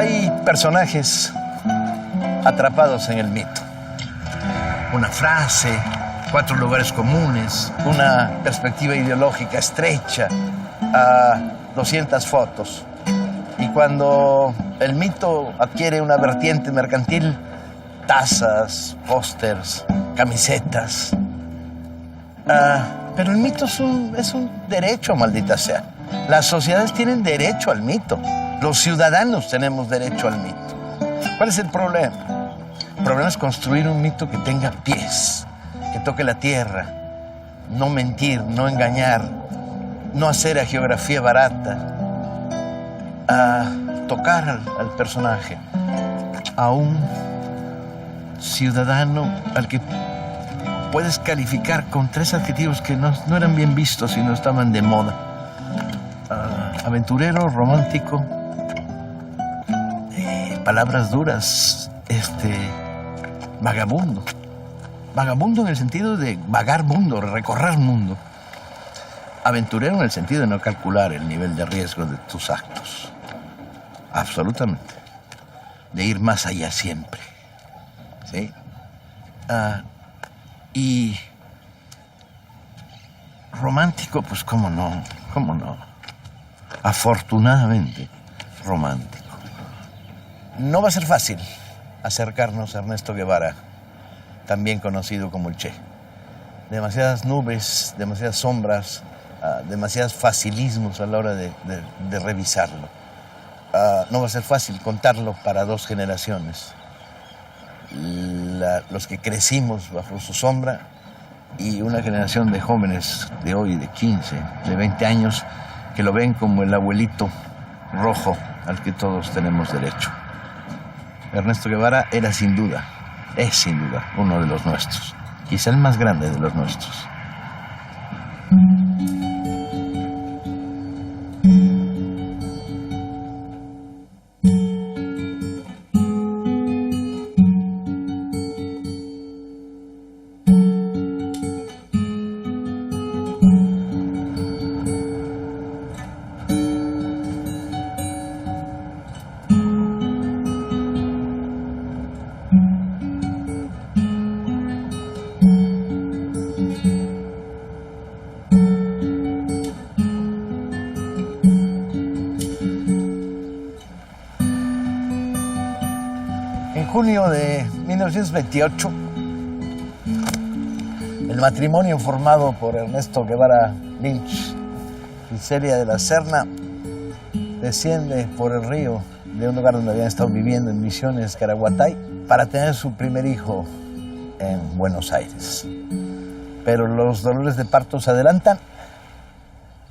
Hay personajes atrapados en el mito. Una frase, 4 lugares comunes, una perspectiva ideológica estrecha, a 200 fotos. Y cuando el mito adquiere una vertiente mercantil, tazas, pósters, camisetas. Pero el mito es un derecho, maldita sea. Las sociedades tienen derecho al mito. Los ciudadanos tenemos derecho al mito. ¿Cuál es el problema? El problema es construir un mito que tenga pies, que toque la tierra, no mentir, no engañar, no hacer geografía barata, tocar al personaje, a un ciudadano al que puedes calificar con 3 adjetivos que no eran bien vistos y no estaban de moda. Aventurero, romántico, palabras duras, vagabundo. Vagabundo en el sentido de vagar mundo, recorrer mundo. Aventurero en el sentido de no calcular el nivel de riesgo de tus actos. Absolutamente. De ir más allá siempre. ¿Sí? Y romántico, pues cómo no. Afortunadamente, romántico. No va a ser fácil acercarnos a Ernesto Guevara, también conocido como el Che. Demasiadas nubes, demasiadas sombras, demasiados facilismos a la hora de revisarlo. No va a ser fácil contarlo para 2 generaciones. Los que crecimos bajo su sombra y una generación de jóvenes de hoy, de 15, de 20 años, que lo ven como el abuelito rojo al que todos tenemos derecho. Ernesto Guevara era sin duda, es sin duda, uno de los nuestros, quizá el más grande de los nuestros. En junio de 1928, el matrimonio formado por Ernesto Guevara Lynch y Celia de la Serna desciende por el río de un lugar donde habían estado viviendo en Misiones, Caraguatay, para tener su primer hijo en Buenos Aires. Pero los dolores de parto se adelantan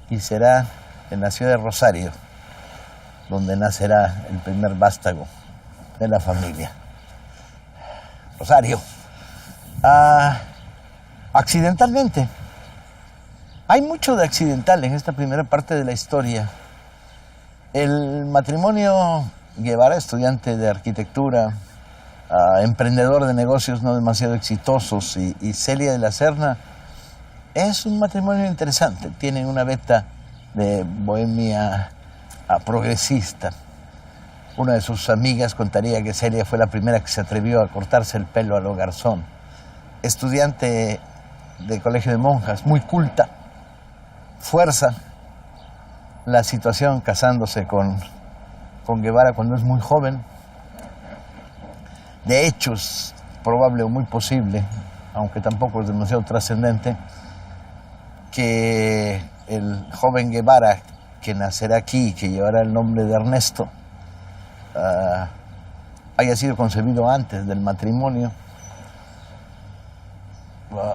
y será en la ciudad de Rosario donde nacerá el primer vástago de la familia. Rosario. Accidentalmente. Hay mucho de accidental en esta primera parte de la historia. El matrimonio Guevara, estudiante de arquitectura, emprendedor de negocios no demasiado exitosos, y Celia de la Serna, es un matrimonio interesante. Tienen una veta de bohemia progresista. Una de sus amigas contaría que Celia fue la primera que se atrevió a cortarse el pelo a lo garzón. Estudiante de colegio de monjas, muy culta, fuerza la situación casándose con Guevara cuando es muy joven. De hecho, es probable o muy posible, aunque tampoco es demasiado trascendente, que el joven Guevara que nacerá aquí, que llevará el nombre de Ernesto, haya sido concebido antes del matrimonio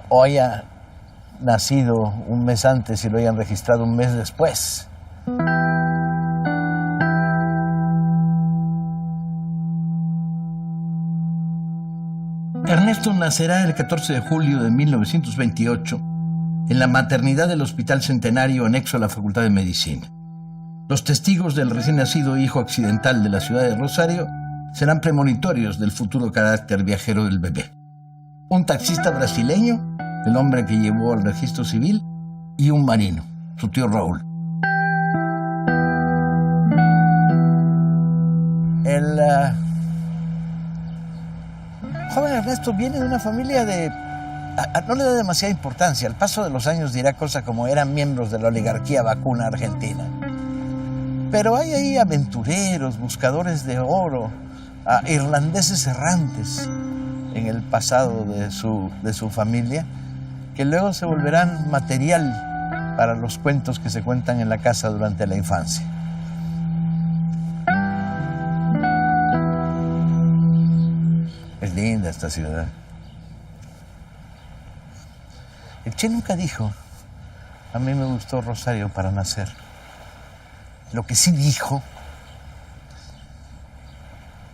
o haya nacido un mes antes y lo hayan registrado un mes después. Ernesto nacerá el 14 de julio de 1928 en la maternidad del Hospital Centenario anexo a la Facultad de Medicina. Los testigos del recién nacido hijo accidental de la ciudad de Rosario serán premonitorios del futuro carácter viajero del bebé. Un taxista brasileño, el hombre que llevó al registro civil, y un marino, su tío Raúl. El joven Ernesto viene de una familia de... no le da demasiada importancia. Al paso de los años dirá cosas como eran miembros de la oligarquía vacuna argentina. Pero hay ahí aventureros, buscadores de oro, irlandeses errantes en el pasado de su familia, que luego se volverán material para los cuentos que se cuentan en la casa durante la infancia. Es linda esta ciudad. El Che nunca dijo, a mí me gustó Rosario para nacer. Lo que sí dijo,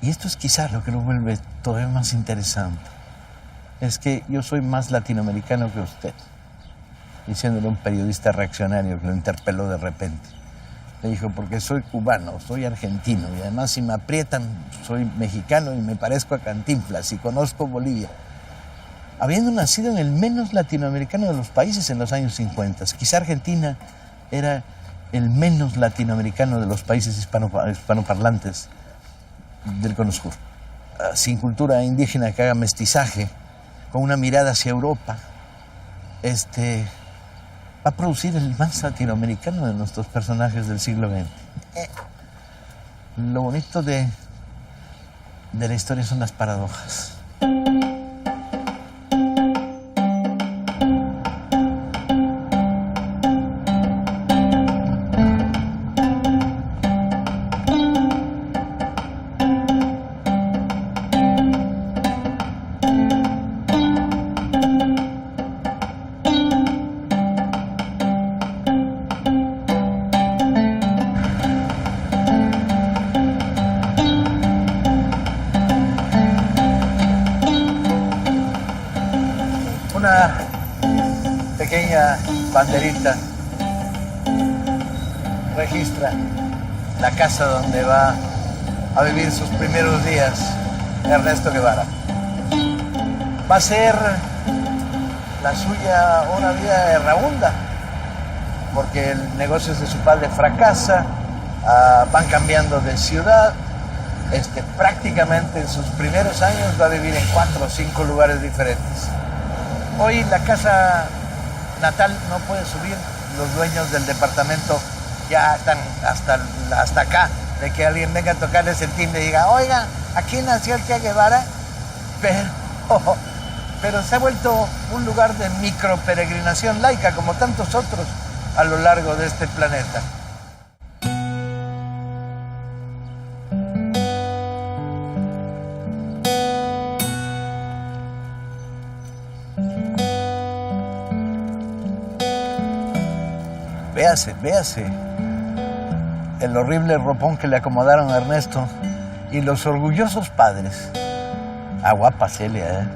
y esto es quizás lo que lo vuelve todavía más interesante, es que yo soy más latinoamericano que usted, diciéndole a un periodista reaccionario que lo interpeló de repente. Le dijo, porque soy cubano, soy argentino, y además si me aprietan, soy mexicano y me parezco a Cantinflas y conozco Bolivia. Habiendo nacido en el menos latinoamericano de los países en los años 50, quizá Argentina era el menos latinoamericano de los países hispanoparlantes del Cono Sur. Sin cultura indígena que haga mestizaje, con una mirada hacia Europa, va a producir el más latinoamericano de nuestros personajes del siglo XX. Lo bonito de la historia son las paradojas. Una pequeña banderita registra la casa donde va a vivir sus primeros días Ernesto Guevara. Va a ser la suya una vida errabunda, porque el negocio de su padre fracasa, van cambiando de ciudad. Prácticamente en sus primeros años va a vivir en 4 o 5 lugares diferentes. Hoy la casa natal no puede subir, los dueños del departamento ya están hasta acá, de que alguien venga a tocarles el timbre y diga, oiga, aquí nació el Che Guevara, pero se ha vuelto un lugar de micro peregrinación laica, como tantos otros a lo largo de este planeta. Véase el horrible ropón que le acomodaron a Ernesto y los orgullosos padres. Guapa Celia, ¿eh?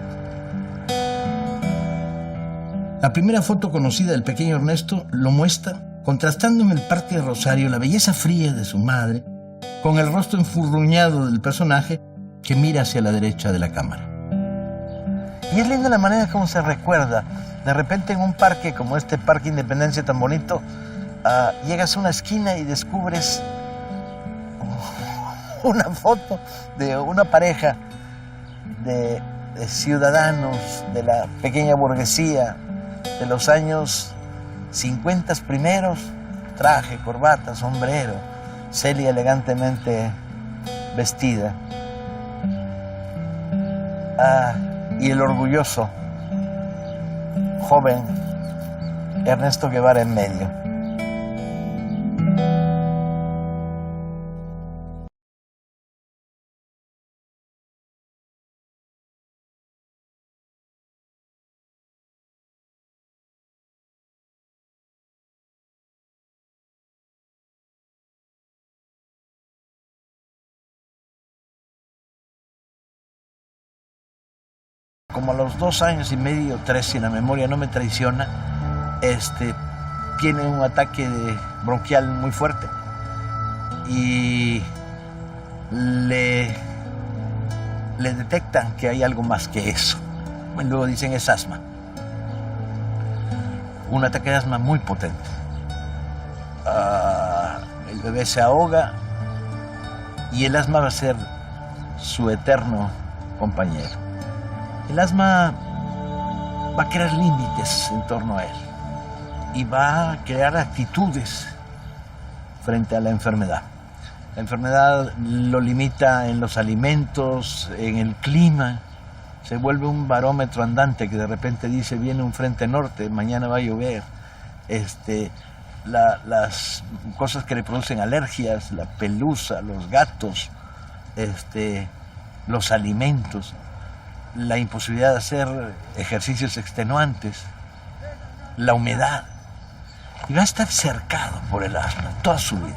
La primera foto conocida del pequeño Ernesto lo muestra contrastando en el Parque de Rosario la belleza fría de su madre con el rostro enfurruñado del personaje que mira hacia la derecha de la cámara. Y es linda la manera como se recuerda. De repente en un parque como este Parque Independencia tan bonito, llegas a una esquina y descubres una foto de una pareja de ciudadanos de la pequeña burguesía de los años 50 primeros, traje, corbata, sombrero, Celia elegantemente vestida, y el orgulloso joven Ernesto Guevara en medio. Como a los 2 años y medio, 3, si la memoria no me traiciona, tiene un ataque bronquial muy fuerte y le detectan que hay algo más que eso. Bueno, luego dicen es asma. Un ataque de asma muy potente. El bebé se ahoga y el asma va a ser su eterno compañero. El asma va a crear límites en torno a él y va a crear actitudes frente a la enfermedad. La enfermedad lo limita en los alimentos, en el clima. Se vuelve un barómetro andante que de repente dice, viene un frente norte, mañana va a llover. Las cosas que le producen alergias, la pelusa, los gatos, los alimentos, la imposibilidad de hacer ejercicios extenuantes, la humedad. Y va a estar cercado por el asma toda su vida.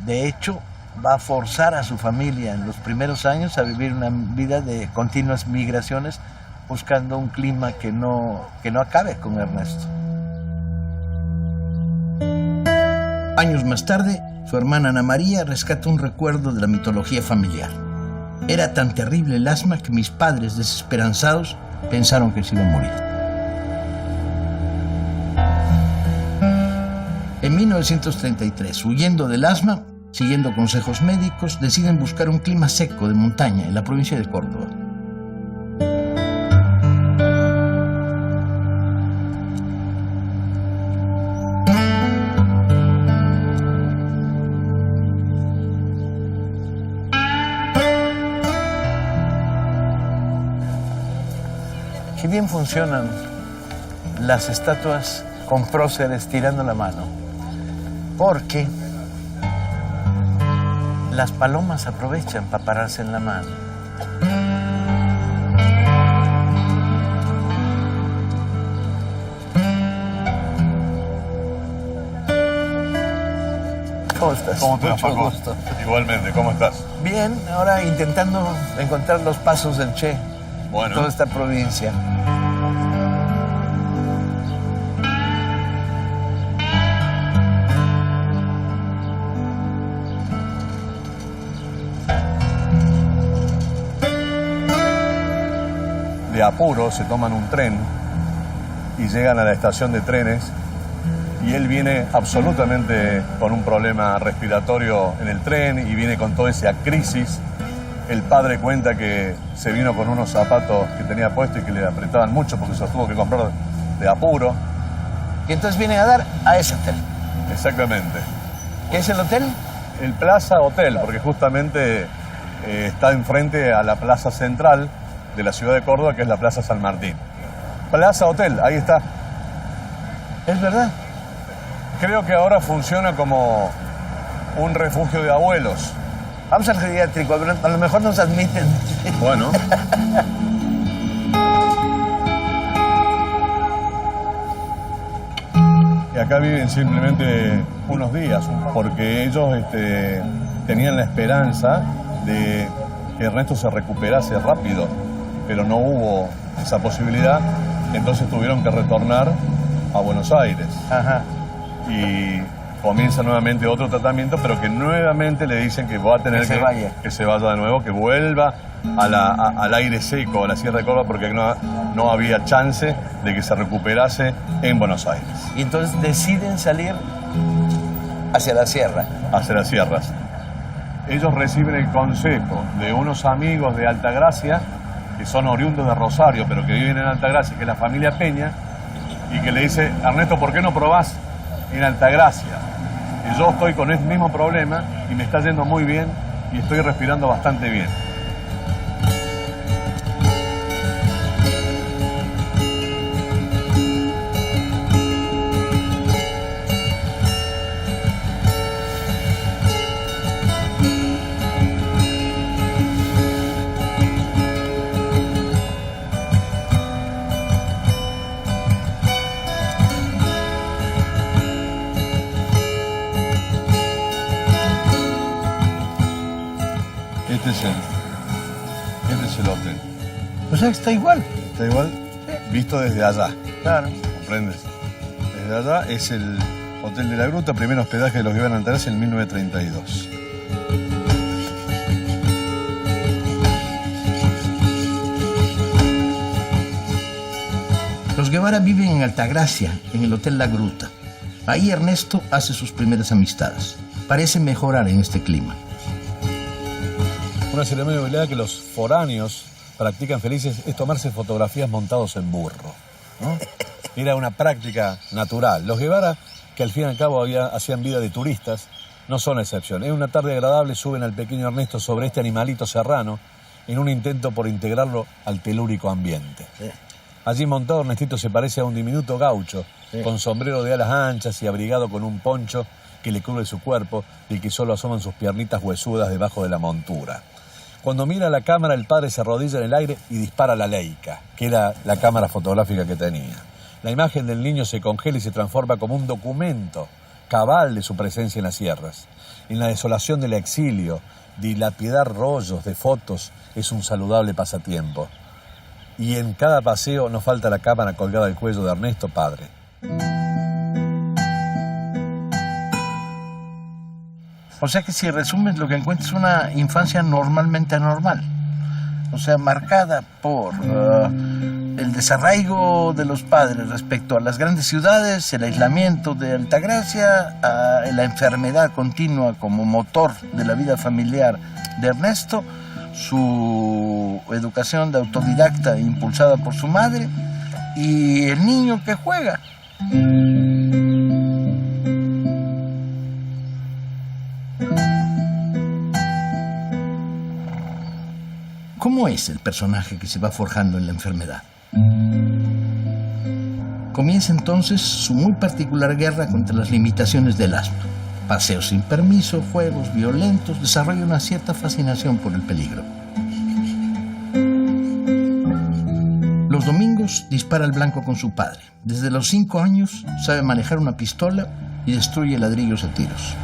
De hecho, va a forzar a su familia en los primeros años a vivir una vida de continuas migraciones buscando un clima que no acabe con Ernesto. Años más tarde, su hermana Ana María rescata un recuerdo de la mitología familiar. Era tan terrible el asma que mis padres, desesperanzados, pensaron que se iba a morir. En 1933, huyendo del asma, siguiendo consejos médicos, deciden buscar un clima seco de montaña en la provincia de Córdoba. Qué bien funcionan las estatuas con próceres tirando la mano, porque las palomas aprovechan para pararse en la mano. ¿Cómo estás? ¿Cómo te va, Paco? Gusto. Igualmente, ¿cómo estás? Bien, ahora intentando encontrar los pasos del Che en toda esta provincia. De apuro se toman un tren y llegan a la estación de trenes y él viene absolutamente con un problema respiratorio en el tren y viene con toda esa crisis. El padre cuenta que se vino con unos zapatos que tenía puesto y que le apretaban mucho porque se los tuvo que comprar de apuro. Y entonces vienen a dar a ese hotel. Exactamente. ¿Qué es el hotel? El Plaza Hotel, porque justamente está enfrente a la plaza central de la ciudad de Córdoba, que es la Plaza San Martín. Plaza Hotel, ahí está. Es verdad. Creo que ahora funciona como un refugio de abuelos. Vamos al geriátrico, a lo mejor nos admiten. Bueno. Y acá viven simplemente unos días, porque ellos tenían la esperanza de que Ernesto se recuperase rápido, pero no hubo esa posibilidad, entonces tuvieron que retornar a Buenos Aires. Ajá. Y comienza nuevamente otro tratamiento, pero que nuevamente le dicen que va a tener que se vaya de nuevo, que vuelva al aire seco, a la Sierra de Córdoba, porque no había chance de que se recuperase en Buenos Aires. Y entonces deciden salir hacia la sierra. Hacia las sierras. Ellos reciben el consejo de unos amigos de Altagracia, que son oriundos de Rosario, pero que viven en Altagracia, que es la familia Peña, y que le dice, Ernesto, ¿por qué no probás en Altagracia? Y yo estoy con ese mismo problema y me está yendo muy bien y estoy respirando bastante bien. Este es el hotel. O sea, está igual. ¿Está igual? Sí. Visto desde allá. Claro. ¿Comprendes? Desde allá es el Hotel de la Gruta, primer hospedaje de los que iban a enterarse en 1932. Los Guevara viven en Altagracia, en el Hotel La Gruta. Ahí Ernesto hace sus primeras amistades. Parece mejorar en este clima. Una ceremonia de velada que los foráneos practican felices es tomarse fotografías montados en burro, ¿no? Era una práctica natural. Los Guevara, que al fin y al cabo hacían vida de turistas, no son excepción. En una tarde agradable suben al pequeño Ernesto sobre este animalito serrano en un intento por integrarlo al telúrico ambiente. Sí. Allí montado, Ernestito se parece a un diminuto gaucho, sí, con sombrero de alas anchas y abrigado con un poncho que le cubre su cuerpo y que solo asoman sus piernitas huesudas debajo de la montura. Cuando mira la cámara, el padre se arrodilla en el aire y dispara la Leica, que era la cámara fotográfica que tenía. La imagen del niño se congela y se transforma como un documento cabal de su presencia en las sierras. En la desolación del exilio, dilapidar rollos de fotos es un saludable pasatiempo. Y en cada paseo no falta la cámara colgada al cuello de Ernesto, padre. O sea que si resumes, lo que encuentras es una infancia normalmente anormal. O sea, marcada por el desarraigo de los padres respecto a las grandes ciudades, el aislamiento de Altagracia, la enfermedad continua como motor de la vida familiar de Ernesto, su educación de autodidacta impulsada por su madre y el niño que juega. ¿Cómo es el personaje que se va forjando en la enfermedad? Comienza entonces su muy particular guerra contra las limitaciones del asma. Paseos sin permiso, juegos violentos, desarrolla una cierta fascinación por el peligro. Los domingos dispara al blanco con su padre. Desde los 5 años sabe manejar una pistola y destruye ladrillos a tiros.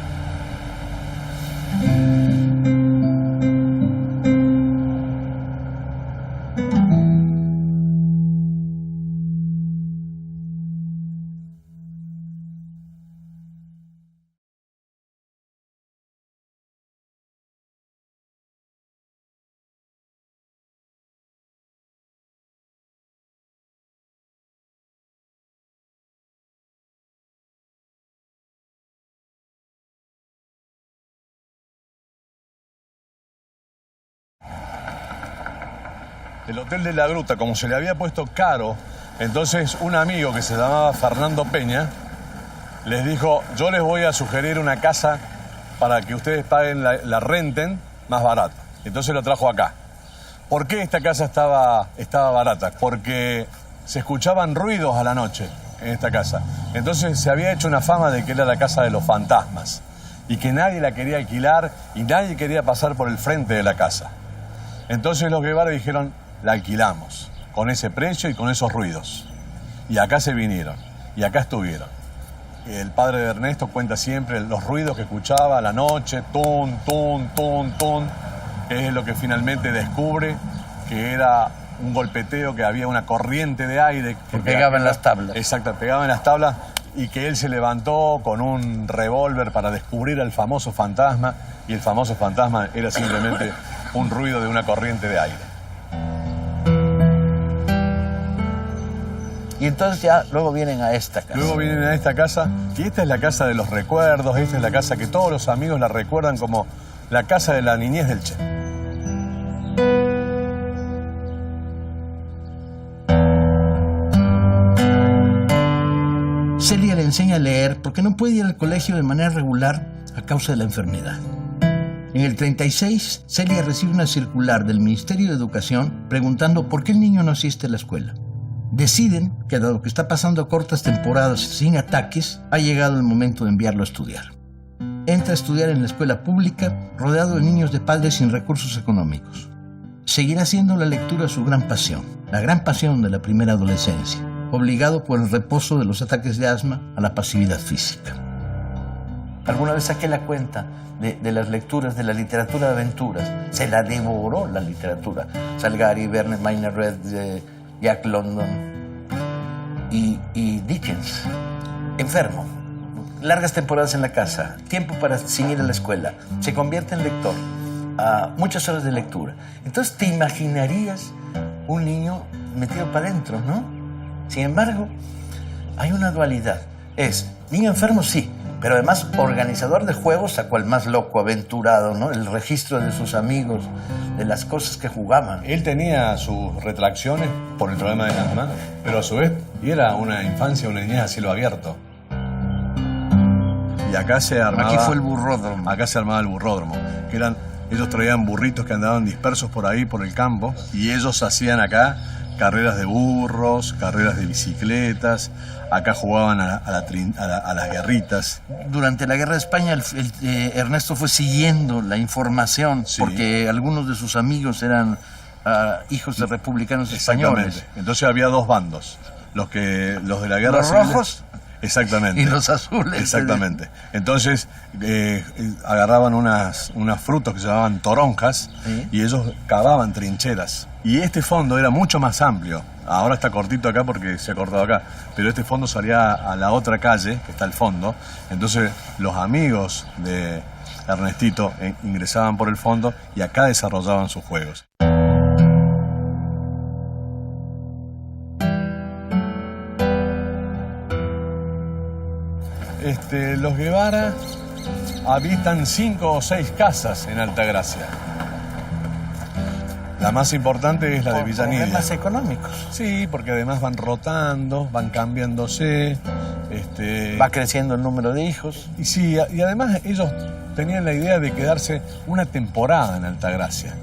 El Hotel de la Gruta, como se le había puesto caro, entonces un amigo que se llamaba Fernando Peña les dijo: yo les voy a sugerir una casa para que ustedes paguen la renten más barata. Entonces lo trajo acá. ¿Por qué esta casa estaba barata? Porque se escuchaban ruidos a la noche en esta casa. Entonces se había hecho una fama de que era la casa de los fantasmas y que nadie la quería alquilar y nadie quería pasar por el frente de la casa. Entonces los Guevara dijeron: la alquilamos, con ese precio y con esos ruidos. Y acá se vinieron, y acá estuvieron. El padre de Ernesto cuenta siempre los ruidos que escuchaba a la noche, tun, tun, tun, tun, que es lo que finalmente descubre que era un golpeteo, que había una corriente de aire. Que pegaba en las tablas. Exacto, pegaba en las tablas, y que él se levantó con un revólver para descubrir al famoso fantasma, y el famoso fantasma era simplemente un ruido de una corriente de aire. Y entonces ya luego vienen a esta casa. Luego vienen a esta casa, y esta es la casa de los recuerdos, esta es la casa que todos los amigos la recuerdan como la casa de la niñez del Che. Celia le enseña a leer porque no puede ir al colegio de manera regular a causa de la enfermedad. En el 36, Celia recibe una circular del Ministerio de Educación preguntando por qué el niño no asiste a la escuela. Deciden que, dado que está pasando cortas temporadas sin ataques, ha llegado el momento de enviarlo a estudiar. Entra a estudiar en la escuela pública, rodeado de niños de padres sin recursos económicos. Seguirá siendo la lectura su gran pasión, la gran pasión de la primera adolescencia, obligado por el reposo de los ataques de asma a la pasividad física. Alguna vez saqué la cuenta de las lecturas de la literatura de aventuras. Se la devoró la literatura. Salgari, Verne, Milne Red, Jack London y Dickens. Enfermo, largas temporadas en la casa, tiempo para sin ir a la escuela, se convierte en lector, muchas horas de lectura. Entonces te imaginarías un niño metido para adentro, ¿no? Sin embargo, hay una dualidad. Es niño enfermo, sí, pero además organizador de juegos, sacó al más loco, aventurado, ¿no? El registro de sus amigos, de las cosas que jugaban. Él tenía sus retracciones por el problema de asma, pero a su vez, y era una infancia, una niñez a cielo abierto. Y acá se armaba... Aquí fue el burródromo. Acá se armaba el burródromo, que eran... Ellos traían burritos que andaban dispersos por ahí, por el campo, y ellos hacían acá carreras de burros, carreras de bicicletas, acá jugaban a las guerritas. Durante la Guerra de España, Ernesto fue siguiendo la información, sí, porque algunos de sus amigos eran hijos de republicanos españoles. Entonces había dos bandos, los de la Guerra Civil. Los rojos. Exactamente. Y los azules. Exactamente. Entonces agarraban unos frutos que se llamaban toronjas, ¿sí? Y ellos cavaban trincheras. Y este fondo era mucho más amplio. Ahora está cortito acá porque se ha cortado acá. Pero este fondo salía a la otra calle, que está al fondo. Entonces los amigos de Ernestito ingresaban por el fondo y acá desarrollaban sus juegos. Los Guevara habitan 5 o 6 casas en Altagracia. La más importante es la de Villanilla. Problemas económicos. Sí, porque además van rotando, van cambiándose. Va creciendo el número de hijos. Y sí, y además ellos tenían la idea de quedarse una temporada en Altagracia.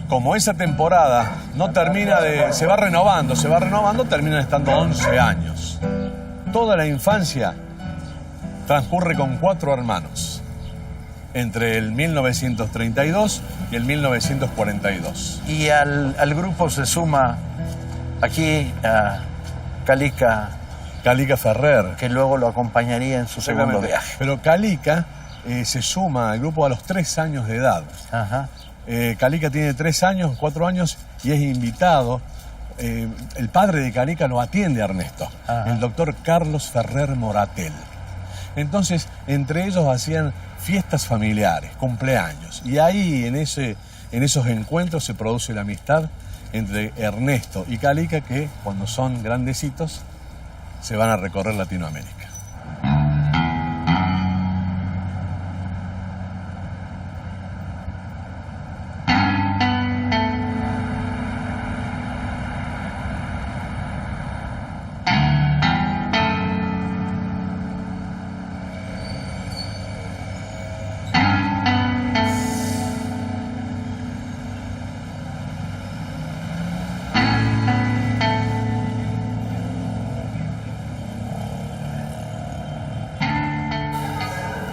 Como esa temporada no termina se va renovando, terminan estando 11 años. Toda la infancia transcurre con 4 hermanos, entre el 1932 y el 1942. Y al grupo se suma aquí Calica Ferrer, que luego lo acompañaría en su segundo viaje. Pero Calica se suma al grupo a los 3 años de edad. Ajá. Calica tiene 4 años y es invitado. El padre de Calica lo atiende a Ernesto, ajá, el doctor Carlos Ferrer Moratel. Entonces, entre ellos hacían fiestas familiares, cumpleaños. Y ahí, en esos encuentros, se produce la amistad entre Ernesto y Calica, que cuando son grandecitos se van a recorrer Latinoamérica.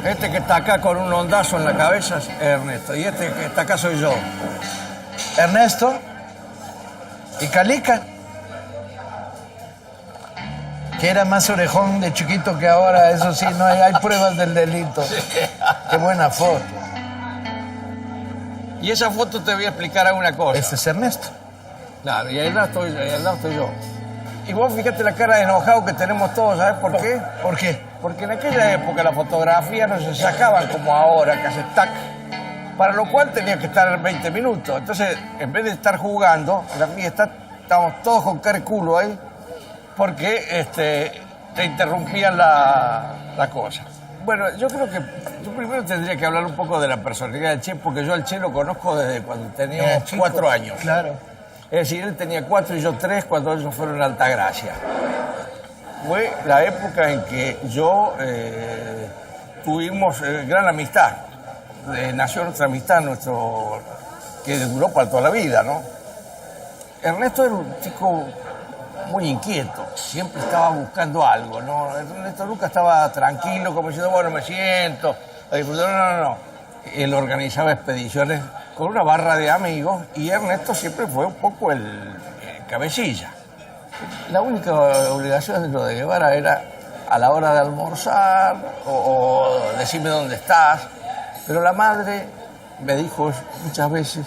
Este que está acá con un ondazo en la cabeza es Ernesto. Y este que está acá soy yo. Ernesto y Calica, que era más orejón de chiquito que ahora, eso sí, no hay pruebas del delito. Sí. Qué buena foto. Y esa foto te voy a explicar alguna cosa. Este es Ernesto. Claro, y al lado estoy yo. Y vos fíjate la cara de enojado que tenemos todos, ¿sabes por qué? ¿Por qué? Porque en aquella época las fotografías no se sacaban como ahora, que hace tac, para lo cual tenía que estar 20 minutos. Entonces, en vez de estar jugando en la fiesta, estábamos todos con cara y culo ahí, porque te interrumpían la cosa. Bueno, yo creo que yo primero tendría que hablar un poco de la personalidad del Che, porque yo al Che lo conozco desde cuando tenía 4 años. Claro. Es decir, él tenía 4 y yo 3 cuando ellos fueron a Altagracia. Fue la época en que tuvimos gran amistad. Nació nuestra amistad, que duró para toda la vida, ¿no? Ernesto era un chico muy inquieto, siempre estaba buscando algo, ¿no? Ernesto nunca estaba tranquilo, como diciendo, bueno, me siento. No. Él organizaba expediciones con una barra de amigos y Ernesto siempre fue un poco el cabecilla. La única obligación de lo de Guevara era a la hora de almorzar o decirme dónde estás. Pero la madre me dijo muchas veces,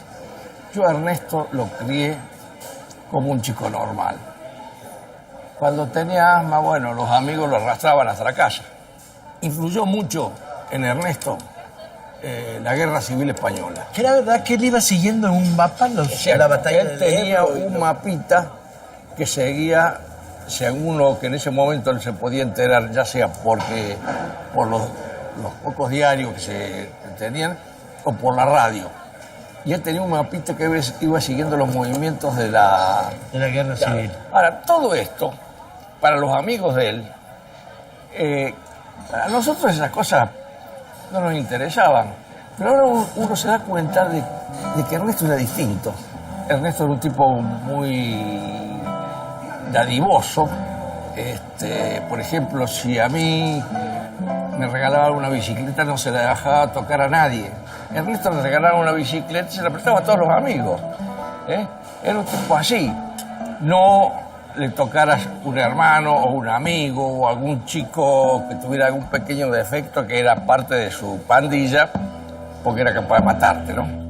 yo a Ernesto lo crié como un chico normal. Cuando tenía asma, bueno, los amigos lo arrastraban hasta la casa. Influyó mucho en Ernesto la Guerra Civil Española. ¿Que era verdad que él iba siguiendo en un mapa la batalla? Él tenía un mapita que seguía si alguno que en ese momento no se podía enterar, ya sea porque por los pocos diarios que se tenían o por la radio. Y él tenía un mapita que iba siguiendo los movimientos de la guerra civil. Ahora, todo esto, para los amigos de él, a nosotros esas cosas no nos interesaban. Pero ahora uno se da cuenta de que Ernesto era distinto. Ernesto era un tipo muy dadivoso. Por ejemplo, si a mí me regalaban una bicicleta, no se la dejaba tocar a nadie. Ernesto le regalaba una bicicleta y se la prestaba a todos los amigos. Era un tipo así. No le tocaras un hermano o un amigo o algún chico que tuviera algún pequeño defecto que era parte de su pandilla, porque era capaz de matarte, ¿no?